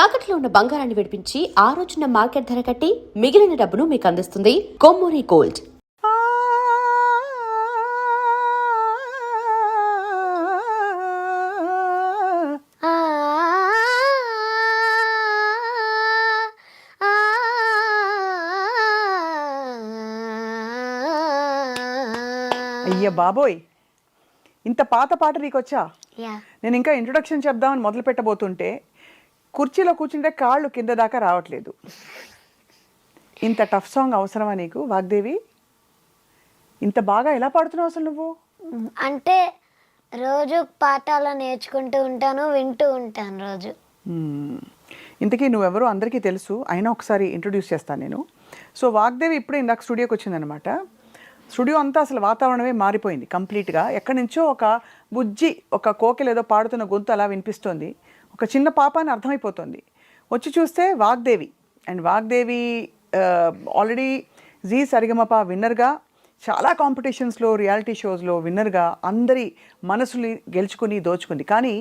తాకట్లో ఉన్న బంగారాన్ని విడిపించి ఆ రోజున మార్కెట్ ధర కట్టి మిగిలిన డబ్బును మీకు అందిస్తుంది కొమ్మూరి గోల్డ్. అయ్య బాబోయ్, ఇంత పాత పాట నీకొచ్చా? నేను ఇంకా ఇంట్రొడక్షన్ చెప్దామని మొదలు పెట్టబోతుంటే కుర్చీలో కూర్చుంటే కాళ్ళు కింద దాకా రావట్లేదు. ఇంత టఫ్ సాంగ్ అవసరమా నీకు వాగ్దేవి? ఇంత బాగా ఎలా పాడుతున్నావు అసలు నువ్వు? అంటే రోజు పాఠాలు నేర్చుకుంటూ ఉంటాను, వింటూ ఉంటాను రోజు. ఇంతకీ నువ్వెవరో అందరికీ తెలుసు, అయినా ఒకసారి ఇంట్రొడ్యూస్ చేస్తాను నేను. సో వాగ్దేవి ఇప్పుడే ఇందాక స్టూడియోకి వచ్చిందనమాట. స్టూడియో అంతా అసలు వాతావరణమే మారిపోయింది కంప్లీట్గా. ఎక్కడి నుంచో ఒక బుజ్జి, ఒక కోకిల ఏదో పాడుతున్న గొంతు అలా వినిపిస్తోంది. ఒక చిన్న పాప అని అర్థమైపోతుంది. వచ్చి చూస్తే వాగ్దేవి. అండ్ వాగ్దేవి ఆల్రెడీ జీ సరిగమప విన్నర్గా, చాలా కాంపిటీషన్స్లో, రియాలిటీ షోస్లో విన్నర్గా అందరి మనసుని గెలుచుకుని దోచుకుంది. కానీ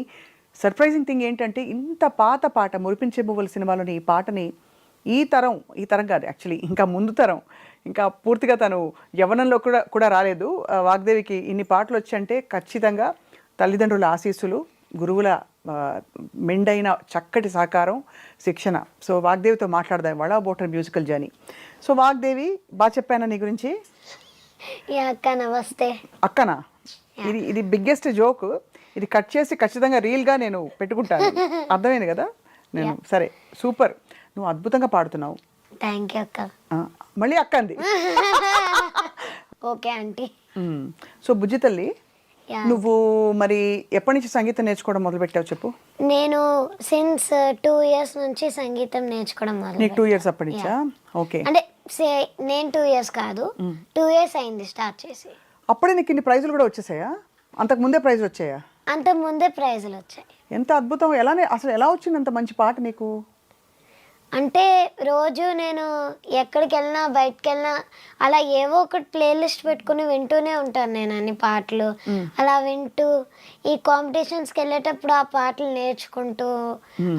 సర్ప్రైజింగ్ థింగ్ ఏంటంటే ఇంత పాత పాట, మురిపించే పువ్వుల సినిమాలోని ఈ పాటని ఈ తరం కాదు యాక్చువల్లీ, ఇంకా ముందు తరం, ఇంకా పూర్తిగా తను యవ్వనంలో కూడా రాలేదు. వాగ్దేవికి ఇన్ని పాటలు వచ్చంటే ఖచ్చితంగా తల్లిదండ్రుల ఆశీస్సులు, గురువుల మెండైన చక్కటి సహకారం, శిక్షణ. సో వాగ్దేవితో మాట్లాడదాం వాళ్ళ about her musical journey. So Vagdevi, బాగా చెప్పానా నీ గురించి? అక్క నమస్తే. అక్కనా? ఇది బిగ్గెస్ట్ జోక్. ఇది కట్ చేసి ఖచ్చితంగా రీల్గా నేను పెట్టుకుంటాను. అర్థమైంది కదా? నేను సరే, సూపర్, నువ్వు అద్భుతంగా పాడుతున్నావు. థ్యాంక్ యూ అక్క. మళ్ళీ అక్క అంది. Okay aunty. సో బుజ్జి తల్లి, నువ్వు మరి ఎప్పటి నుంచి సంగీతం నేర్చుకోవడం మొదలు పెట్టావు చెప్పు? నేను సిన్స్ 2 years నుంచి సంగీతం నేర్చుకోవడం మొదలు. నీకు 2 years అప్పటి నుంచా? ఓకే. అంటే నేను 2 years కాదు, 2 years అయింది స్టార్ట్ చేసి. అప్పుడే నీకు ఇన్ని ప్రైజులు కూడా వచ్చేసాయా? అంతకు ముందే ప్రైజులు వచ్చాయా? అంత ముందే ప్రైజులు వచ్చాయి. ఎంత అద్భుతం! అసలు ఎలా వచ్చింది అంత మంచి పాట నీకు? అంటే రోజు నేను ఎక్కడికి వెళ్ళినా, బయటకు వెళ్ళినా అలా ఏవో ఒకటి ప్లేలిస్ట్ పెట్టుకుని వింటూనే ఉంటాను నేను అన్ని పాటలు. అలా వింటూ ఈ కాంపిటీషన్స్కి వెళ్ళేటప్పుడు ఆ పాటలు నేర్చుకుంటూ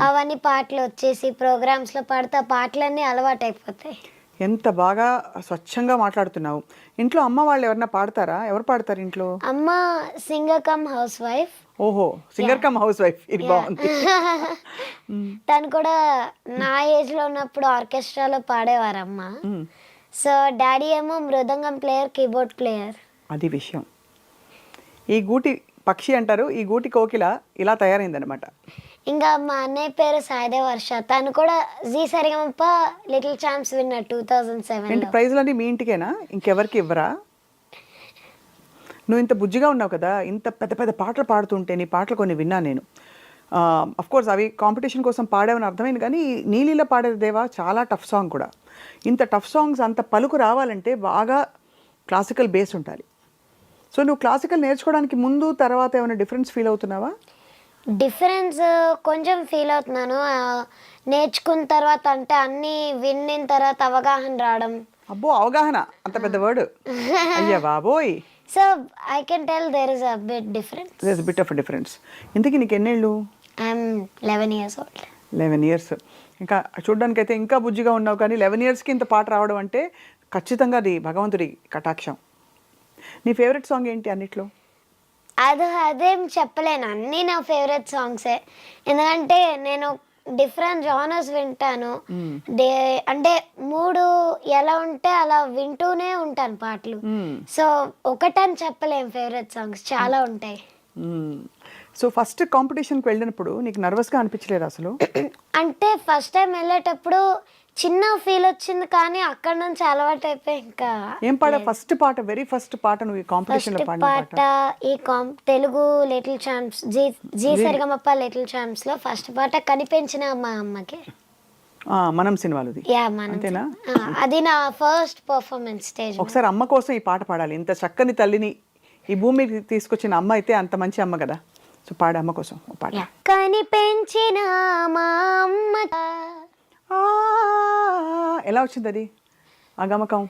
అవన్నీ పాటలు వచ్చేసి ప్రోగ్రామ్స్లో పాడితే ఆ పాటలన్నీ అలవాటు అయిపోతాయి. ఎంత బాగా స్వచ్ఛంగా మాట్లాడుతున్నావు. ఇంట్లో అమ్మ వాళ్ళు ఎవరన్నా పాడతారా? ఎవరు పాడతారు ఇంట్లో? అమ్మ సింగర్ కమ్ హౌస్ వైఫ్. ఓహో, సింగర్ కమ్ హౌస్ వైఫ్, ఇది బాగుంది. తను కూడా నా ఏజ్ లో ఉన్నప్పుడు ఆర్కెస్ట్రాలో పాడేవారమ్మ. సో డాడీ ఏమో మృదంగం ప్లేయర్, కీబోర్డ్ ప్లేయర్. అది విషయం. ఈ గూటి పక్షి అంటారు, ఈ గూటి కోకిల ఇలా తయారైందనమాట. ఇంకా మా అన్నయ్య పేరు సాయిదేవ్ వర్ష. తను కూడా Zee Saregamapa little champs winner 2007. ప్రైజ్లన్నీ మీ ఇంటికేనా? ఇంకెవరికి ఇవ్వరా? నువ్వు ఇంత బుజ్జిగా ఉన్నావు కదా, ఇంత పెద్ద పెద్ద పాటలు పాడుతుంటే నీ పాటలు కొన్ని విన్నాను నేను. కోర్స్ అవి కాంపిటీషన్ కోసం పాడేవని అర్థమైంది, కానీ నీలీలో పాడేది దేవా చాలా టఫ్ సాంగ్ కూడా. ఇంత టఫ్ సాంగ్స్, అంత పలుకు రావాలంటే బాగా క్లాసికల్ బేస్ ఉండాలి. సో నువ్వు క్లాసికల్ నేర్చుకోవడానికి ముందు తర్వాత ఏమైనా డిఫరెన్స్ ఫీల్ అవుతున్నావా? డిఫరెన్స్ కొంచెం ఫీల్ అవుతున్నాను నేర్చుకున్న తర్వాత. అంటే అన్నీ విన్న తర్వాత అవగాహన రావడం. అబ్బో, అవగాహన అంత పెద్ద వర్డ్. అయ్యా బాబోయ్. So I can tell there is a bit difference. There is a bit of difference. ఇంతకీ నీకు ఎన్నేళ్ళు? I'm 11 years old. 11 years. ఇంకా చూడడానికి అయితే ఇంకా బుజ్జిగా ఉన్నావు, కానీ 11 yearsకి ఇంత పాట రావడం అంటే ఖచ్చితంగా అది భగవంతుడి కటాక్షం. నీ ఫేవరెట్ సాంగ్ ఏంటి అన్నిట్లో? అదేం చెప్పలేను, అన్నీ నా ఫేవరెట్ సాంగ్సే. ఎందుకంటే నేను డిఫరెంట్ జానర్స్ వింటాను. అంటే మూడు ఎలా ఉంటే అలా వింటూనే ఉంటాను పాటలు. సో ఒకటని చెప్పలేం, ఫేవరెట్ సాంగ్స్ చాలా ఉంటాయి. సో ఫస్ట్ కాంపిటీషన్కి వెళ్ళినప్పుడు నీకు నర్వస్గా అనిపించలేదు అసలు? అంటే ఫస్ట్ టైం వెళ్ళేటప్పుడు చిన్న ఫీల్ వచ్చింది, కానీ అక్కడ నుంచి అలవాటు అయిపోయి ఇంకా. ఏం పాట ఫస్ట్ పాట, వెరీ ఫస్ట్ పాట నువ్వు ఈ కాంపిటీషన్ లో పాడిన పాట? ఈ Telugu little champs, Zee Saregamapa little champs లో ఫస్ట్ పాట కనిపించిన మా అమ్మకి, మనం సినిమాలోది. అంతేనా? అది నా ఫస్ట్ పర్ఫార్మెన్స్ స్టేజ్. ఒకసారి అమ్మ కోసం ఈ పాట పాడాలి. ఇంత చక్కని తల్లిని ఈ భూమికి తీసుకొచ్చిన అమ్మ అయితే అంత మంచి అమ్మ కదా. సో పాడే అమ్మ కోసం పాట. కనిపించిన మా అమ్మ. ఎలా వచ్చింది అది ఆ గమకం?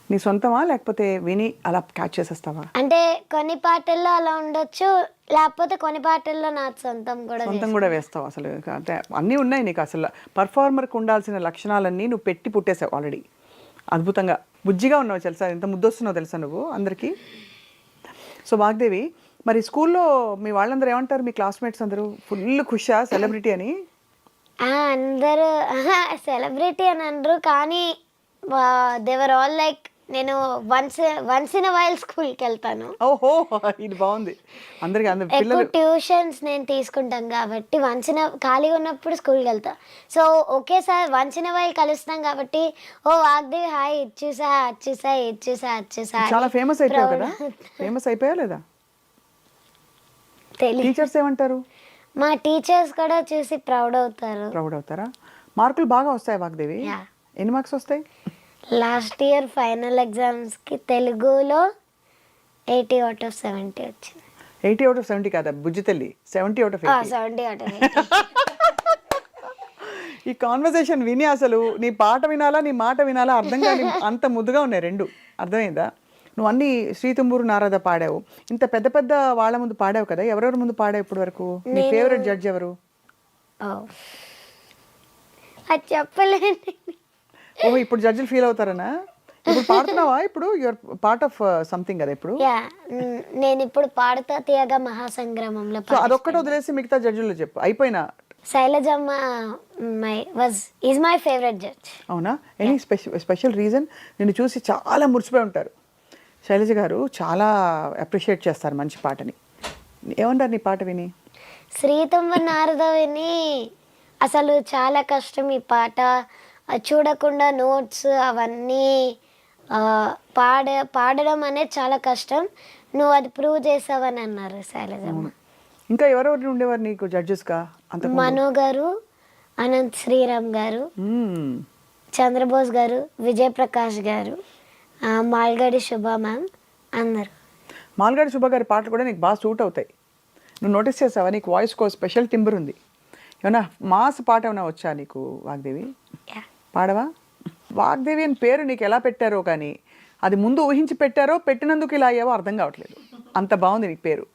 నీ సొంతమా లేకపోతే విని అలా క్యాచ్ చేసేస్తావా? అంటే కొన్ని పాటల్లో అలా ఉండొచ్చు, లేకపోతే కొన్ని పాటల్లో నా సొంతం కూడా సొంతం కూడా వేస్తావు అసలు. అంటే అన్నీ ఉన్నాయి నీకు అసలు. పర్ఫార్మర్కి ఉండాల్సిన లక్షణాలన్నీ నువ్వు పెట్టి పుట్టేసావు ఆల్రెడీ. అద్భుతంగా బుజ్జిగా ఉన్నావు తెలుసా, ఎంత ముద్దొస్తున్నావు తెలుసా నువ్వు అందరికీ. సో వాగ్దేవి, మరి స్కూల్లో మీ వాళ్ళందరూ ఏమంటారు, మీ క్లాస్మేట్స్ అందరూ ఫుల్ ఖుషా సెలబ్రిటీ అని? అందరూ సెలబ్రిటీ అని అనరు, కానీ దేవర్ ఆల్ లైక్ నేను వన్స్ ఇన్ వైల్ స్కూల్కి వెళ్తాను. ఓహో, ఇది బాగుంది. అందరికి ఎక్కువ పిల్లలు ట్యూషన్స్ నేను తీసుకుంటాను కాబట్టి ఖాళీగా ఉన్నప్పుడు స్కూల్కి వెళ్తా. సో ఒకేసారి వన్స్ ఇన్ వైల్ కలుస్తాం కాబట్టి ఓ వాగ్దేవి హాయ్, ఇది చూసా అది చూసా ఇది చూసా అది చూసా చాలా ఫేమస్ అయిపోయావు కదా. ఫేమస్ అయిపోయా లేదా? తెలియదు. టీచర్స్ ఏమంటారు? మా టీచర్స్ కూడా చూసి ప్రౌడ్ అవుతారా? మార్కులు బాగా వస్తాయి వాగ్దేవి? Yeah. ఎన్ని మార్క్స్ వస్తాయి? లాస్ట్ ఇయర్ ఫైనల్ ఎగ్జామ్స్కి తెలుగులో 80/70 వచ్చింది. 80/70 కాదా బుజ్జి తల్లి, 70/80. 70/80. ఈ కాన్వర్సేషన్ విని అసలు నీ పాట వినాలా నీ మాట వినాలా అర్థం కాని అంత ముద్దుగా ఉన్నాయి రెండు. అర్థమైందా? నువ్వు అన్ని శ్రీతుంబూరు నారద పాడావు, ఇంత పెద్ద పెద్ద వాళ్ళ ముందు పాడావు కదా. ఎవరెవరి ముందు పాడావు ఇప్పటి వరకు? నీ ఫేవరెట్ జడ్జ్ ఎవరు? అది చెప్పలేండి. ఓహో, ఇప్పుడు జడ్జిలు ఫీల్ అవుతారనా? ఇప్పుడు పాడుతున్నావా? ఇప్పుడు యువర్ పార్ట్ ఆఫ్ సంథింగ్ కదా ఇప్పుడు. నేను ఇప్పుడు పాడుతా తీయగా మహాసంగ్రామంలో సో అదొక్కటి వదిలేసి మిగతా జడ్జిలు చెప్పు. అయిపోయినా శైలజమ్మ ఈజ్ మై ఫేవరెట్ జడ్జ్. అవునా? Any special reason? నిన్ను చూసి చాలా మురిసిపోయి ఉంటారు. శైలజ గారు చాలా అప్రిషియేట్ చేస్తారు మంచి పాటని. ఏమంటారు నీ పాట విని? శ్రీతుంబ నారద విని అసలు చాలా కష్టం ఈ పాట, చూడకుండా నోట్స్ అవన్నీ పాడడం అనేది చాలా కష్టం, నువ్వు అది ప్రూవ్ చేసావని అన్నారు శైలజమ్మ. ఇంకా ఎవరెవరు ఉండేవారు నీకు జడ్జెస్గా? అంత మను గారు, అనంత్ శ్రీరామ్ గారు, చంద్రబోస్ గారు, విజయప్రకాష్ గారు, మాల్గడి శుభ మ్యామ్, అందరు. మాల్గడి శుభ గారి పాటలు కూడా నీకు బాగా సూట్ అవుతాయి. నువ్వు నోటీస్ చేసావా? నీకు వాయిస్కో స్పెషల్ టింబర్ ఉంది. ఏమన్నా మాస్ పాట ఏమైనా వచ్చా నీకు వాగ్దేవి? పాడవా? వాగ్దేవి అని పేరు నీకు ఎలా పెట్టారో కానీ అది ముందు ఊహించి పెట్టారో పెట్టినందుకు ఇలా అయ్యావో అర్థం కావట్లేదు. అంత బాగుంది నీకు పేరు.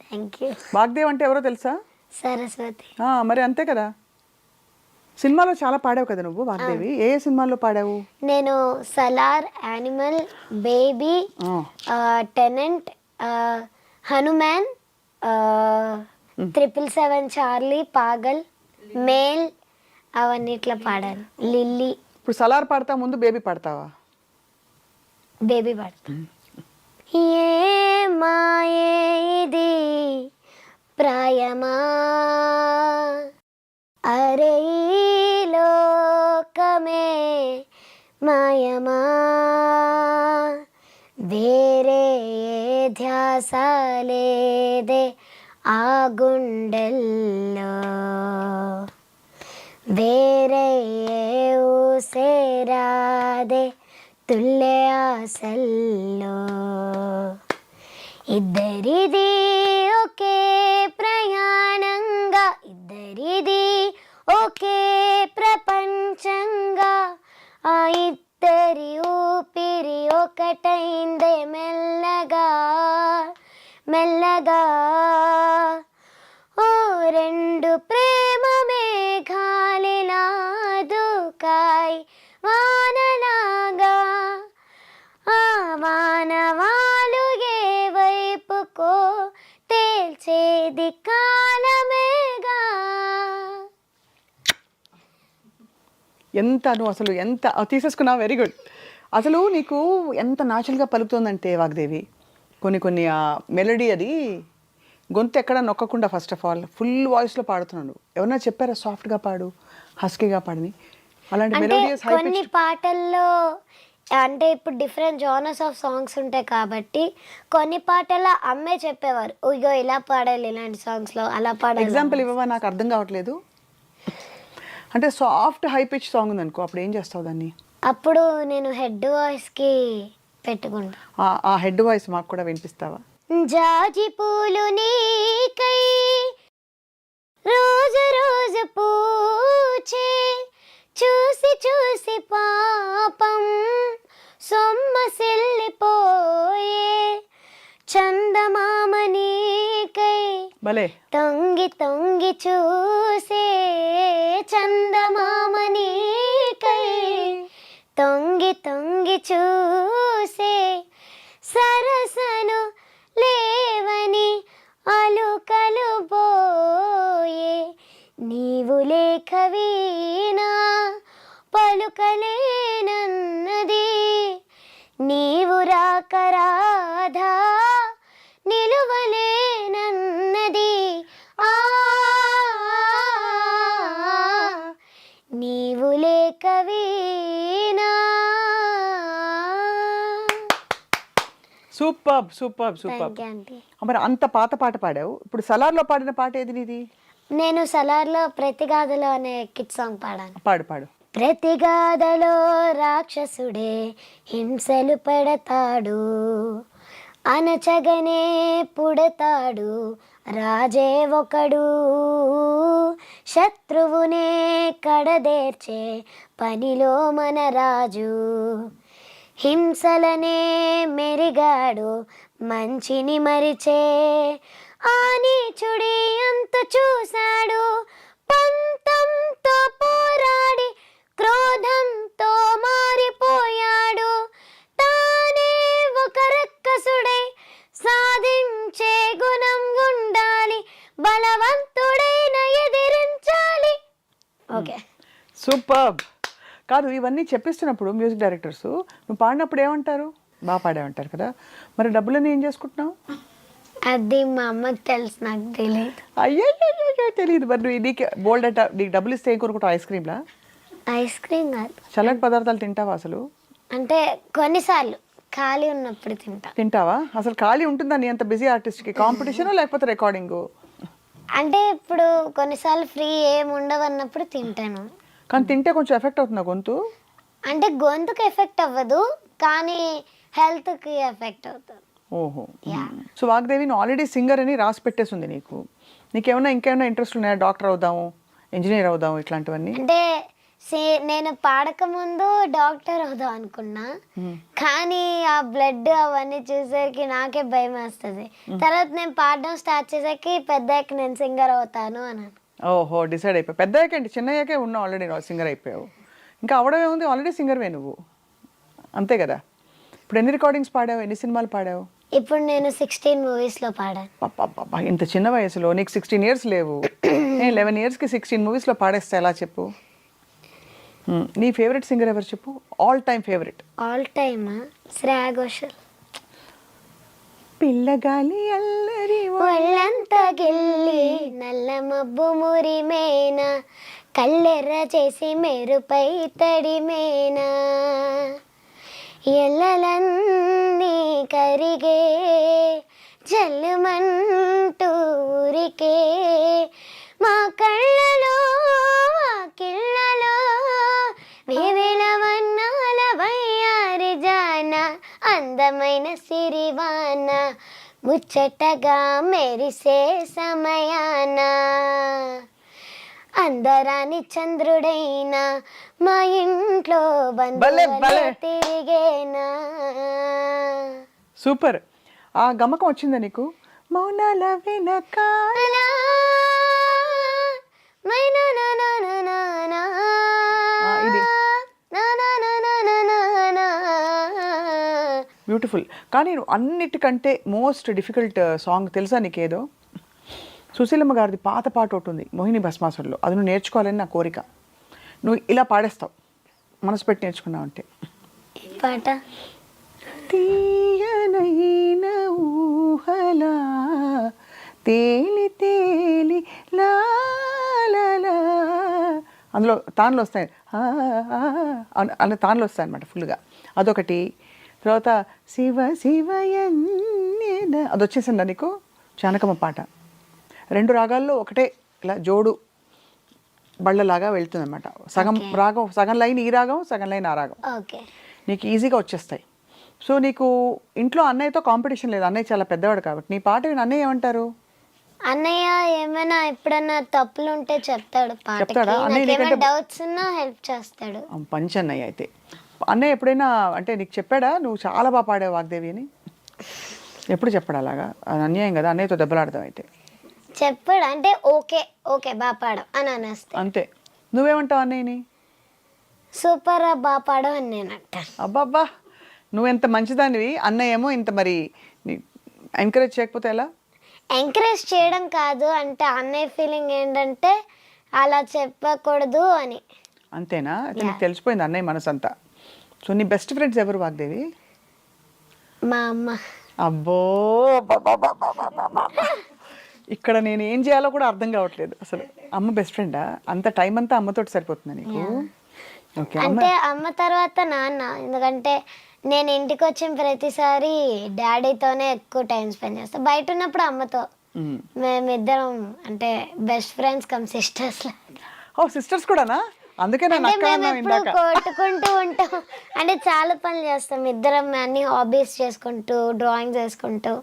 Thank you. వాగ్దేవి అంటే ఎవరో తెలుసా? సరస్వతి. మరి అంతే కదా. సినిమాలో చాలా పాడావు కదా నువ్వు వాగ్దేవి. ఏ సినిమాల్లో పాడావు? నేను Salaar, Animal, Baby, Tenant, Hanuman, 777 Charlie, Paagal, మేల్ అవన్నిట్లో పాడాను. లిల్లీ. ఇప్పుడు సలార్ పాడతా, ముందు బేబీ పాడతావా? బేబీ పాడతా. ఏ మాయే ఇది ప్రాయమా, అరే ఈ లోకమే మాయమా, వేరే ధ్యాస లేదే ఆ గుండెల్లో, వేరే ఊసేరాదే తుల్లె ఆశల్లో, ఇద్దరిది ఒకే ప్రయాణంగా, ఇద్దరిది ఒకే ప్రపంచంగా, ఆ ఇద్దరి ఊపిరి ఒకటైందే మెల్లగా మెల్లగా, ఓ రెండు ప్రేమ మేఘాలిలా దూకాయి వానలాగా, ఆ వానవాలు ఏ వైపుకో తేల్చేది కాలమేగా. ఎంత నువ్వు అసలు ఎంత తీసేసుకున్నావు. Very good. అసలు నీకు ఎంత న్యాచురల్గా పలుకుతుందంటే వాగ్దేవి, కొన్ని మెలడీ అది గొంతు ఎక్కడ నొక్కకుండా ఫస్ట్ ఆఫ్ ఆల్ ఫుల్ వాయిస్లో పాడుతున్నాను. ఎవరన్నా చెప్పారా సాఫ్ట్గా పాడు, హస్కీగా పాడని? అలాంటి మెలోడియస్ హై కొన్ని పాటల్లో అంటే ఇప్పుడు డిఫరెంట్ జానర్స్ ఆఫ్ సాంగ్స్ ఉంటాయి కాబట్టి కొన్ని పాటల్లో అమ్మే చెప్పేవారు, ఇగో ఇలా పాడాలి ఇలాంటి సాంగ్స్లో అలా పాడాలి. ఎగ్జాంపుల్ ఇవ్వవా? నాకు అర్థం కావట్లేదు. అంటే సాఫ్ట్ హై పిచ్ సాంగ్ ఉంది అనుకో, అప్పుడు ఏం చేస్తావు దాన్ని? అప్పుడు నేను హెడ్ వాయిస్కి పెట్టుకుంటా. ఆ హెడ్ వాయిస్ మాకు కూడా వినిపిస్తావా? జాజి పూలు నీకై రోజు రోజు పూచే, చూసి చూసి పాపం సొమ్మసిల్లిపోయే, చందమామ నీకై భలే. తొంగి తొంగి చూసే చందమామని కై, తొంగి తొంగి చూసే సరసను లేవని అలుకలు పోయే, నీవు లేక వీణా పలుకలేనన్నది, నీవు రాక రాధా నిలువలేనన్నది, నీవు లేక వీణా. Super super super. మరి అంత పాత పాట పాడావు, ఇప్పుడు సలార్లో పాడిన పాట ఏది నీది? నేను సలార్లో ప్రతిగాథలో అనే కిడ్ సాంగ్ పాడాను. పాడు పాడు. ప్రతిగాథలో రాక్షసుడే హింసలు పెడతాడు, అనచగనే పుడతాడు రాజే ఒకడు, శత్రువునే కడదేర్చే పనిలో మన రాజు, హింసలనే మెరిగాడు మంచిని మరిచే, ఆ నీచుడి అంత చూశాడు పంతంతో పోరాడి క్రోధంతో మారిపోయాడు, తానే ఒక రక్కసుడై సాధించే గుణం ఉండాలి, బలవంతుడైన ఎదిరించాలి. Okay super. కాదు, ఇవన్నీ చెప్పిస్తున్నప్పుడు మ్యూజిక్ డైరెక్టర్స్ నువ్వు పాడినప్పుడు ఏమంటారు? బాగా పాడామంటారు కదా, మరి డబ్బులని ఏం చేసుకుంటున్నావు? అది మా అమ్మకి తెలుసు, నాకు తెలియదు. అయ్యో తెలియదు. మరి నువ్వు నీకు బోల్డ్ అట, నీకు డబ్బులు ఇస్తే ఏం కొనుక్కుంటావు? ఐస్ క్రీమ్లా? ఐస్ క్రీమ్ కాదు, చల్లటి పదార్థాలు తింటావా అసలు? అంటే కొన్నిసార్లు ఖాళీ ఉన్నప్పుడు తింటావా? అసలు ఖాళీ ఉంటుందా నీ అంత బిజీ ఆర్టిస్ట్కి? కాంపిటీషన్ లేకపోతే రికార్డింగ్? అంటే ఇప్పుడు కొన్నిసార్లు ఫ్రీ ఏమి ఉండవు అన్నప్పుడు తింటాను. కానీ తింటే కొంచెం ఎఫెక్ట్ అవుతుందా గొంతు? అంటే గొంతుకు ఎఫెక్ట్ అవ్వదు, కానీ హెల్త్కి ఎఫెక్ట్ అవుతుంది. ఓహో. సో వాగ్దేవి నువ్వు ఆల్రెడీ సింగర్ అని రాసి పెట్టేసింది నీకు. నీకేమైనా ఇంకేమైనా ఇంట్రెస్ట్ ఉన్నాయా? డాక్టర్ అవుదాము, ఇంజనీర్ అవుదాము, ఇట్లాంటివన్నీ? అంటే నేను పాడక ముందు డాక్టర్ అవుదాం అనుకున్నా, కానీ ఆ బ్లడ్ అవన్నీ చూసేసరికి నాకే భయం వేస్తుంది. తర్వాత నేను పాడడం స్టార్ట్ చేసాకి పెద్దయ్యాక నేను సింగర్ అవుతాను అని. ఓహో, డిసైడ్ అయిపోయావు. పెద్దయ్యాక ఏంటి, చిన్నయ్యాకే ఉన్నావు ఆల్రెడీ సింగర్ అయిపోయావు. ఇంకా అవడమే ఉంది, ఆల్రెడీ సింగర్వే నువ్వు, అంతే కదా. ఇప్పుడు ఎన్ని రికార్డింగ్స్ పాడావు, ఎన్ని సినిమాలు పాడావు? ఇప్పుడు నేను 16 మూవీస్లో పాడాను. పాపా, ఇంత చిన్న వయసులో నీకు 16 ఇయర్స్ లేవు. 11 ఇయర్స్కి 16 మూవీస్లో పాడేస్తా ఎలా చెప్పు? నీ ఫేవరెట్ సింగర్ ఎవరు చెప్పు? All time favourite. All time Shreya Ghoshal. పిల్లగాలి అల్లరి ఒళ్ళంతా గిల్లి నల్ల మబ్బు మురిమేనా, కళ్ళెర్ర చేసి మెరుపై తడిమేనా, ఎల్లలన్నీ కరిగే జల్లుమంటూరికే, మా కళ్ళలో కిళ్ళలో వేవేల వన్నాల వయ్యారి జాన, అందమైన సిరివాన ముచ్చటగా మెరిసే సమయాన, అందరాని చంద్రుడైనా మా ఇంట్లో బంధువులే తిరిగేనా. సూపర్. ఆ గమకం వచ్చిందా నీకు? మౌనాల వెనకాల ఇది బ్యూటిఫుల్. కానీ అన్నిటికంటే మోస్ట్ డిఫికల్ట్ సాంగ్ తెలుసా నీకేదో? సుశీలమ్మ గారిది పాత పాట ఒకటి ఉంది, మోహిని భస్మాసురులో. అది నువ్వు నేర్చుకోవాలని నా కోరిక. నువ్వు ఇలా పాడేస్తావు, మనసు పెట్టి నేర్చుకున్నావు అంటే. పాట తీయనైన ఊహలా తేలి తేలి లాలలా, అందులో తాన్లు వస్తాయి, అన్న తాన్లు వస్తాయి అనమాట ఫుల్గా. అదొకటి. తర్వాత శివ శివయన్య అది వచ్చేసిందా నీకు? జానకమ్మ పాట 2 రాగాల్లో ఒకటే ఇలా జోడు బళ్ళలాగా వెళ్తుంది అనమాట. సగం రాగం, సగం లైన్ ఈ రాగం, సగం లైన్ ఆ రాగం. నీకు ఈజీగా వచ్చేస్తాయి. సో నీకు ఇంట్లో అన్నయ్యతో కాంపిటీషన్ లేదు, అన్నయ్య చాలా పెద్దవాడు కాబట్టి. నీ పాట విని అన్నయ్య ఏమంటారు? అన్నయ్య ఏమైనా ఎప్పుడన్నా తప్పులు ఉంటే చెప్తాడు, చెప్తాడా? అన్నయ్య డౌట్స్ ఉన్నా హెల్ప్ చేస్తాడు. పంచ్ అన్నయ్య. అయితే అన్నయ్య ఎప్పుడైనా అంటే నీకు చెప్పాడా నువ్వు చాలా బాగా పాడావు వాగ్దేవి అని? ఎప్పుడు చెప్పాడు అలాగా? అది అన్యాయం కదా, అన్నయ్యతో దెబ్బలాడదాం. అయితే చెప్పాడు అంటే ఓకే ఓకే బాగా పాడవు అని అనేస్తే అంతే. నువ్వేమంటావు అన్నయ్యని? సూపర్ బాగా పాడవు అని నేను అంటాను. అబ్బాబ్బా, నువ్వు ఎంత మంచిదానివి, అన్నయ్య ఏమో ఇంత మరి ఎంకరేజ్ చేయకపోతే ఎలా? ఎంకరేజ్ చేయడం కాదు అంటే అన్నయ్య ఫీలింగ్ ఏంటంటే అలా చెప్పకూడదు అని. అంతేనా? అయితే నీకు తెలిసిపోయింది అన్నయ్య మనసు అంతా. సో నీ బెస్ట్ ఫ్రెండ్స్ ఎవరు వాగ్దేవి? మా అమ్మ. అబ్బో ఇక్కడ నేను ఏం చేయాలో కూడా అర్థం కావట్లేదు అసలు. అమ్మ బెస్ట్ ఫ్రెండా? అంత టైం అంతా అమ్మతోటి సరిపోతుందా నీకు? ఓకే. అంటే అమ్మ తర్వాత నాన్న, ఎందుకంటే నేను ఇంటికి వచ్చిన ప్రతిసారి డాడీతోనే ఎక్కువ టైం స్పెండ్ చేస్తాను. బయట ఉన్నప్పుడు అమ్మతో. మేమిద్దరం అంటే బెస్ట్ ఫ్రెండ్స్ కమ్ సిస్టర్స్. ఓ సిస్టర్స్ కూడానా? అందుకే నేను అంటే అక్క మేము అన్నాను ఎప్పుడు ఇందాక. కొట్టుకుంటూ ఉంటాం, అంటే చాలా పనులు చేస్తాం ఇద్దరం, అన్ని హాబీస్ చేసుకుంటూ, డ్రాయింగ్స్ వేసుకుంటూ,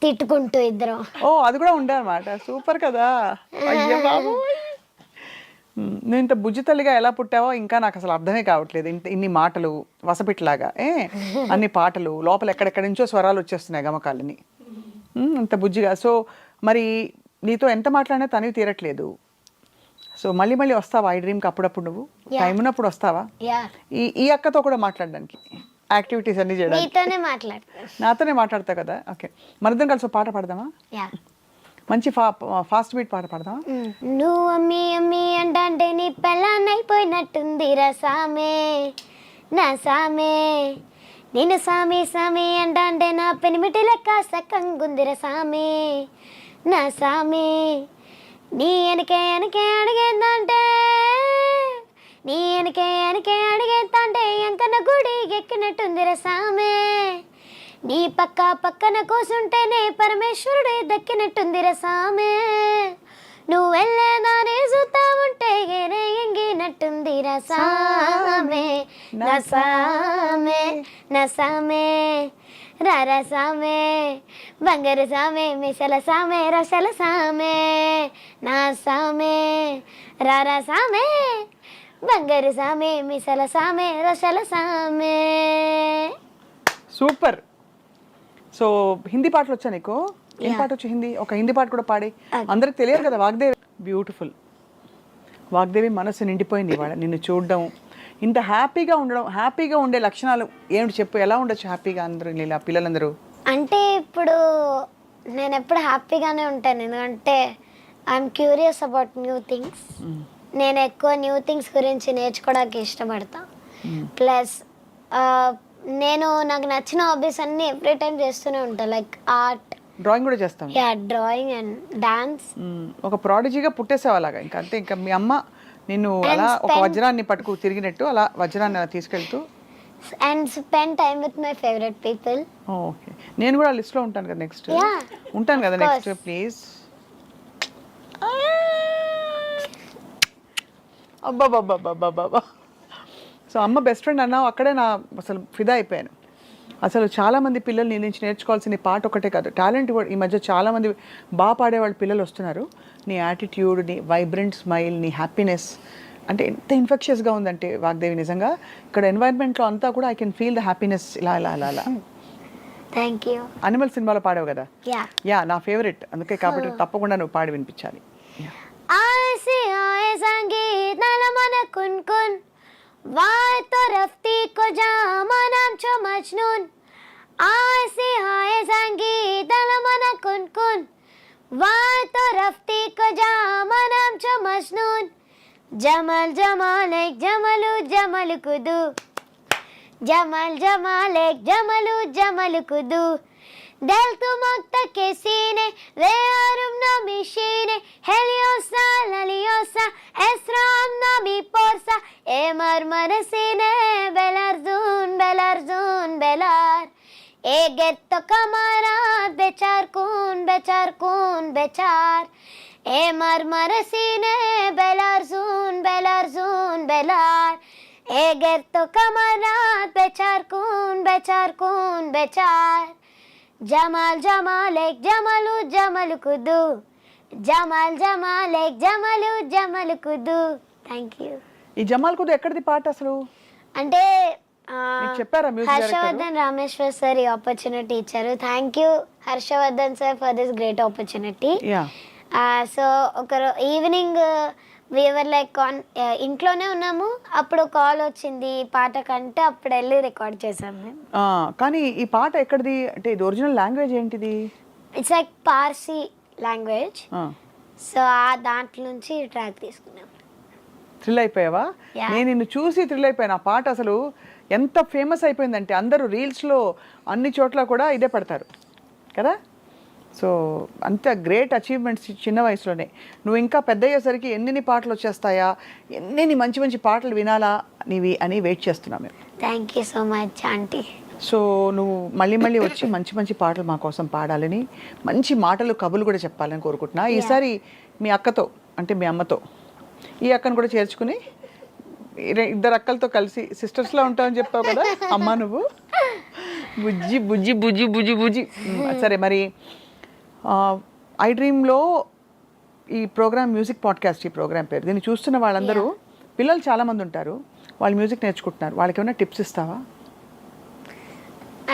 తిట్టుకుంటూ ఇద్దరం. ఓ అది కూడా ఉండేనమాట. సూపర్ కదా. అయ్యో బాబు, నువ్వు ఇంత బుజ్జి తల్లిగా ఎలా పుట్టావో ఇంకా నాకు అసలు అర్థమే కావట్లేదు. ఇన్ని మాటలు వసపిట్లాగా, అన్ని పాటలు, లోపల ఎక్కడెక్కడి నుంచో స్వరాలు వచ్చేస్తున్నాయి గమకాలని, అంత బుజ్జిగా. సో మరి నీతో ఎంత మాట్లాడినా తనివి తీరట్లేదు. సో మళ్ళీ మళ్ళీ వస్తావా ఈ డ్రీమ్కి అప్పుడప్పుడు? నువ్వు టైం ఉన్నప్పుడు వస్తావా ఈ అక్కతో కూడా మాట్లాడడానికి, యాక్టివిటీస్ అన్ని చేయడానికి? నీతోనే మాట్లాడతాను. నాతోనే మాట్లాడతావు కదా. ఓకే, మనిద్దరం కలిసి పాట పాడదామా? మంచి ఫాస్ట్ బీట్ పాట పాడదామా? నువ్వు అమ్మి అమ్మి అంటే నీ పెళ్ళాన్నైపోయినట్టుంది రసామే నా సామే, నేను సామి సామి అంటే నా పెనిమిటి లెక్క సక్కంగుంది రసామే నా సామే, నీ వెనకే వెనకే అడిగేందంటే, నీ వెనకే వెనకే అడిగేందంటే ఎంకన్న గుడి ఎక్కినట్టుంది రసామే, నీ పక్క పక్కన కూసుంటేనే పరమేశ్వరుడు దక్కినట్టుంది రసామే, నువ్వు వెళ్ళేదాన్ని చూస్తా ఉంటే గేరే ఎంగినట్టుంది రసామే నసామే నసామే రసామే, బంగారు సామే మిసల సామే రసల సామే నా సామే రసామే, బంగారు సామే మిసల సామే రసల సామే. సూపర్. సో హిందీ పాటలు వచ్చా నీకు? ఏం పాట వచ్చు హిందీ? ఒక హిందీ పాట కూడా పాడి. అందరికి తెలియదు కదా వాగ్దేవి. బ్యూటిఫుల్. వాగ్దేవి మనసు నిండిపోయింది ఇవాళ నిన్ను చూడడం, ఇంత హ్యాపీగా ఉండడం. హ్యాపీగా ఉండే లక్షణాలు ఏమిటి చెప్పు? ఎలా ఉండొచ్చు హ్యాపీగా అందరూ ఇలా పిల్లలందరూ? అంటే ఇప్పుడు నేను ఎప్పుడు హ్యాపీగానే ఉంటాను, ఎందుకంటే I'm curious about new things. నేను ఎక్కువ న్యూ థింగ్స్ గురించి నేర్చుకోవడానికి ఇష్టపడతా. ప్లస్ నాకు నచ్చిన హాబీస్ అన్ని ఎవ్రీ టైం చేస్తూనే ఉంటాను, లైక్ ఆర్ట్, డ్రాయింగ్ కూడా చేస్తాం. Drawing and dance. ఒక ప్రాడిజీగా పుట్టేసావు అలాగా. ఇంకా అంతే. ఇంకా మీ అమ్మ నిన్ను అలా ఒక వజ్రాన్ని పట్టుకు తిరిగినట్టు అలా వజ్రాన్ని అలా తీసుకెళ్తూ and spend time with my favourite people. Okay, నేను కూడా లిస్ట్ లో ఉంటాను కదా నెక్స్ట్. ఉంటాను కదా నెక్స్ట్, ప్లీజ్. అబ్బాబ్బాబ్బాబ్బాబ్బా. సో అమ్మ బెస్ట్ ఫ్రెండ్ అన్నావు, అక్కడే నా అసలు ఫిదా అయిపోయాను. అసలు చాలామంది పిల్లలు నీ నుంచి నేర్చుకోవాల్సిన పాట ఒకటే కాదు, టాలెంట్ కూడా. ఈ మధ్య చాలామంది బాగా పాడేవాళ్ళు పిల్లలు వస్తున్నారు. నీ యాటిట్యూడ్, నీ వైబ్రెంట్ స్మైల్, నీ హ్యాపీనెస్ అంటే ఎంత ఇన్ఫెక్షియస్గా ఉందంటే వాగ్దేవి, నిజంగా ఇక్కడ ఎన్వైర్న్మెంట్లో అంతా కూడా I can feel the happiness. ఇలా ఇలా అలా అలా. Thank you. అనిమల్ సినిమాలో పాడావు కదా, యా నా ఫేవరెట్. అందుకే కాబట్టి తప్పకుండా నువ్వు పాడి వినిపించాలి. वाय तो रफ्ती को जामा नाम छो मजनून, आय से हाय संगीत अलमना कुन कुन, वाय तो रफ्ती को जामा नाम छो मजनून, जमल जमाल एक जमलू जमल कुदू, जमल जमाल एक जमलू जमल कुदू, दिल तुमक के सीने वे आरुम नामी शीने, हेलियोसा ललियोसा एस्राम नामी पोरसा, ए मरमर सीने बेलार्जून बेलार्जून बेलार, ए गेट तो कमारा बेचार कून बेचार, ए मरमर सीने बेलार्जून बेलार्जून बेलार, ए गेट तो कमारा बेचार कून बेचार, जमाल जमाल एक जमलू जमल कुदू, जमाल जमाल एक जमलू जमल कुदू. Thank you. ఈ జమాల్ కుదు ఎక్కడిది పాట అసలు? అంటే నీకు చెప్పారా music director? Harshavardhan Rameshwar sir ఈ ఆపర్చునిటీ ఇచ్చారు. Thank you Harshavardhan sir for this great opportunity. Yeah so ఒకరు ఈవినింగ్ వీవర్ లైక్ ఇంట్లోనే ఉన్నాము, అప్పుడు కాల్ వచ్చింది పాట కంటే, అప్పుడు వెళ్ళి రికార్డ్ చేసాం మేము. కానీ ఈ పాట ఎక్కడిది అంటే ఇది ఒరిజినల్ లాంగ్వేజ్ ఏంటిది? It's like Parsi language. So ఆ దాంట్లో నుంచి ట్రాక్ తీసుకున్నాం. థ్రిల్ అయిపోయావా? Yeah. నేను నిన్ను చూసి థ్రిల్ అయిపోయాను. ఆ పాట అసలు ఎంత ఫేమస్ అయిపోయిందంటే అందరూ రీల్స్లో అన్ని చోట్ల కూడా ఇదే పడతారు కదా. సో అంత గ్రేట్ అచీవ్మెంట్స్ చిన్న వయసులోనే. నువ్వు ఇంకా పెద్ద అయ్యేసరికి ఎన్ని పాటలు వచ్చేస్తాయా, ఎన్ని మంచి మంచి పాటలు వినాలా నీవి అని వెయిట్ చేస్తున్నాం మేము. Thank you so much aunty. So నువ్వు మళ్ళీ మళ్ళీ వచ్చి మంచి మంచి పాటలు మా కోసం పాడాలని, మంచి మాటలు కబులు కూడా చెప్పాలని కోరుకుంటున్నా. ఈసారి మీ అక్కతో అంటే మీ అమ్మతో ఈ అక్కను కూడా చేర్చుకుని ఇద్దరు అక్కలతో కలిసి సిస్టర్స్లో ఉంటామని చెప్పావు కదా అమ్మ నువ్వు. బుజ్జి బుజ్జి బుజ్జి బుజ్జి బుజ్జి. సరే మరి ఐ డ్రీమ్లో ఈ ప్రోగ్రామ్ మ్యూజిక్ పాడ్కాస్ట్, ఈ ప్రోగ్రామ్ పేరు. దీన్ని చూస్తున్న వాళ్ళందరూ పిల్లలు చాలామంది ఉంటారు, వాళ్ళు మ్యూజిక్ నేర్చుకుంటున్నారు, వాళ్ళకి ఏమైనా టిప్స్ ఇస్తావా?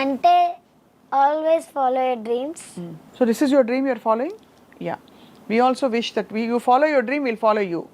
అంటే always follow your dreams. So this is your dream you're following. Yeah, we also wish that you follow your dream, will follow you.